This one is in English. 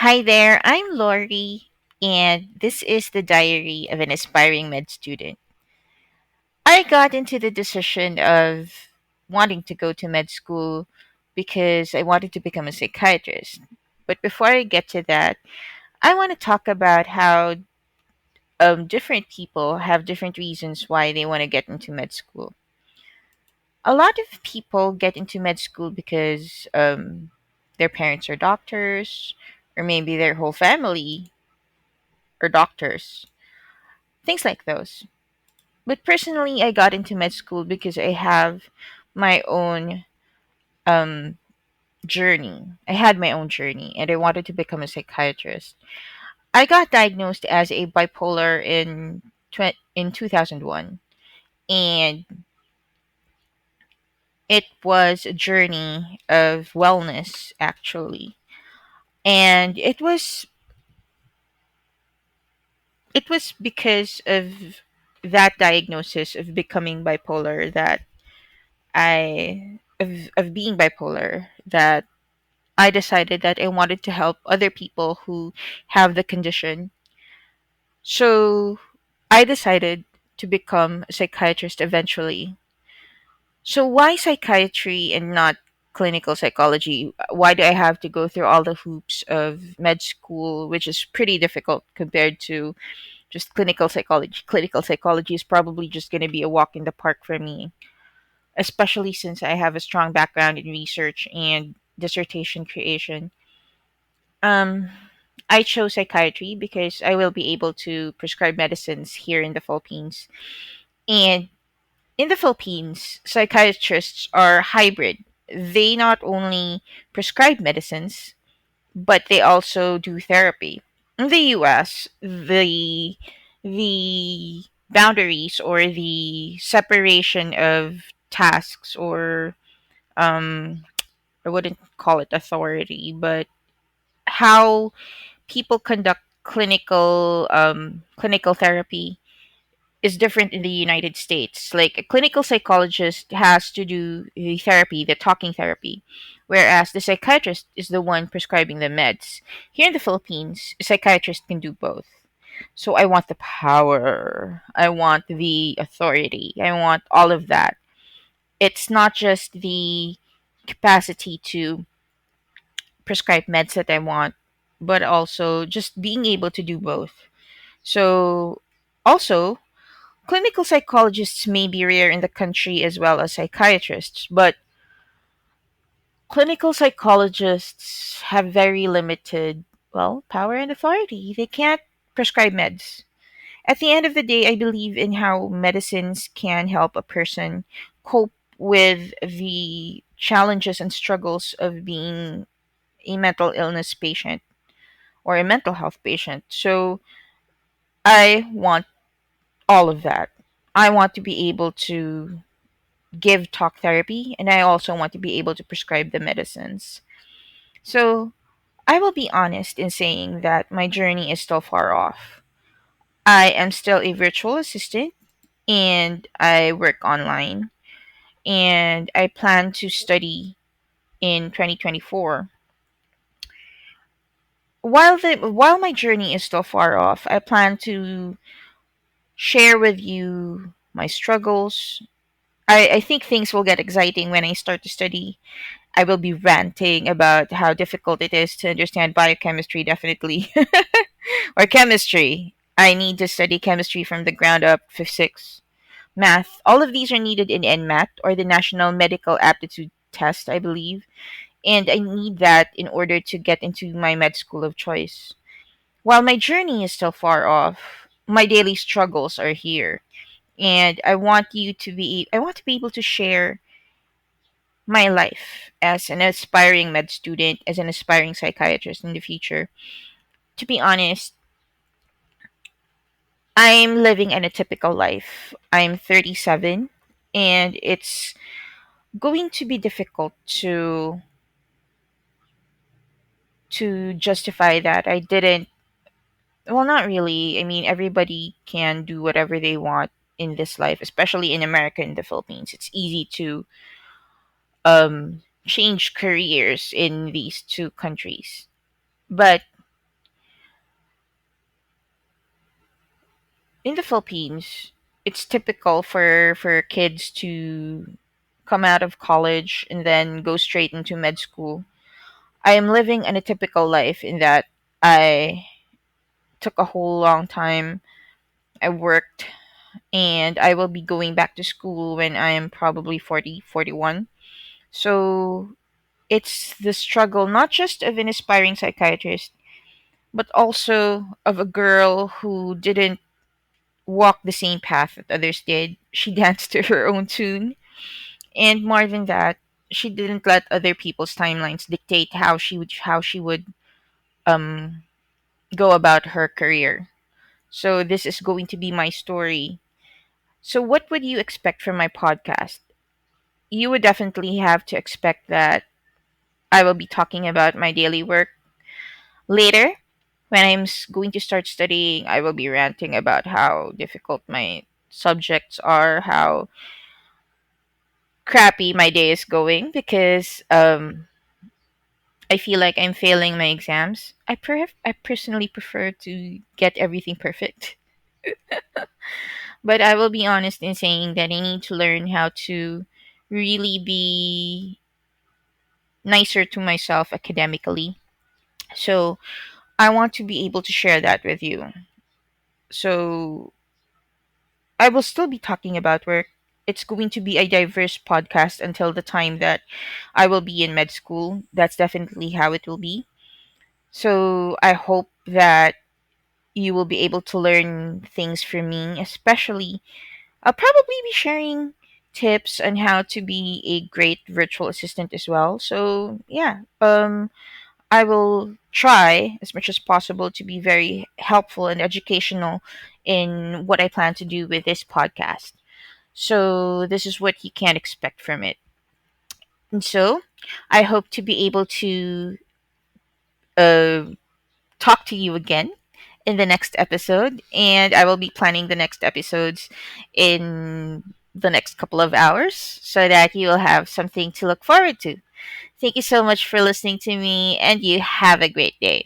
Hi there, I'm Lori, and this is the diary of an aspiring med student. I got into the decision of wanting to go to med school because I wanted to become a psychiatrist. But before I get to that, I want to talk about how different people have different reasons why they want to get into med school. A lot of people get into med school because their parents are doctors, or maybe their whole family are doctors, things like those. But personally, I got into med school because I have my own um, journey. I had my own journey, and I wanted to become a psychiatrist. I got diagnosed as a bipolar in 2001, and it was a journey of wellness actually. And it was because of that diagnosis of becoming bipolar that of being bipolar that I decided that I wanted to help other people who have the condition. So I decided to become a psychiatrist eventually. So why psychiatry and not clinical psychology? Why do I have to go through all the hoops of med school, which is pretty difficult compared to just clinical psychology? Clinical psychology is probably just going to be a walk in the park for me, especially since I have a strong background in research and dissertation creation. Um, I chose psychiatry because I will be able to prescribe medicines here in the Philippines. And in the Philippines, psychiatrists are hybrid. They not only prescribe medicines, but they also do therapy. In the US, the boundaries or the separation of tasks or um I wouldn't call it authority, but how people conduct clinical therapy is different in the United States. Like a clinical psychologist has to do the therapy, the talking therapy, whereas the psychiatrist is the one prescribing the meds. Here in the Philippines, a psychiatrist can do both. So I want the power. I want the authority. I want all of that. It's not just the capacity to prescribe meds that I want, but also just being able to do both. So, also, clinical psychologists may be rare in the country as well as psychiatrists, but clinical psychologists have very limited, well, power and authority. They can't prescribe meds. At the end of the day, I believe in how medicines can help a person cope with the challenges and struggles of being a mental illness patient or a mental health patient. So I want all of that. I want to be able to give talk therapy, and I also want to be able to prescribe the medicines. So I will be honest in saying that my journey is still far off. I am still a virtual assistant and I work online, and I plan to study in 2024. While my journey is still far off, I plan to share with you my struggles. I think things will get exciting when I start to study. I will be ranting about how difficult it is to understand biochemistry, definitely, or chemistry. I need to study chemistry from the ground up, physics, math. All of these are needed in NMAT, or the National Medical Aptitude Test, I believe. And I need that in order to get into my med school of choice. While my journey is still far off, my daily struggles are here. And I want to be able to share my life as an aspiring med student, as an aspiring psychiatrist in the future. To be honest, I'm living an atypical life. I'm 37, and it's going to be difficult to justify that I didn't. Well, not really. I mean, everybody can do whatever they want in this life, especially in America and the Philippines. It's easy to change careers in these two countries. But in the Philippines, it's typical for kids to come out of college and then go straight into med school. I am living an atypical life in that I took a whole long time. I worked and I will be going back to school when I am probably 40, 41. So it's the struggle not just of an aspiring psychiatrist, but also of a girl who didn't walk the same path that others did. She danced to her own tune. And more than that, she didn't let other people's timelines dictate how she would um go about her career. So this is going to be my story. So what would you expect from my podcast? You would definitely have to expect that I will be talking about my daily work. Later, when going to start studying, I will be ranting about how difficult my subjects are, how crappy my day is going because I feel like I'm failing my exams. I personally prefer to get everything perfect. But I will be honest in saying that I need to learn how to really be nicer to myself academically. So I want to be able to share that with you. So I will still be talking about work. It's going to be a diverse podcast until the time that I will be in med school. That's definitely how it will be. So I hope that you will be able to learn things from me, especially I'll probably be sharing tips on how to be a great virtual assistant as well. So, yeah, I will try as much as possible to be very helpful and educational in what I plan to do with this podcast. So, this is what you can expect from it. And so, I hope to be able to uh, talk to you again in the next episode. And I will be planning the next episodes in the next couple of hours so that you will have something to look forward to. Thank you so much for listening to me, and you have a great day.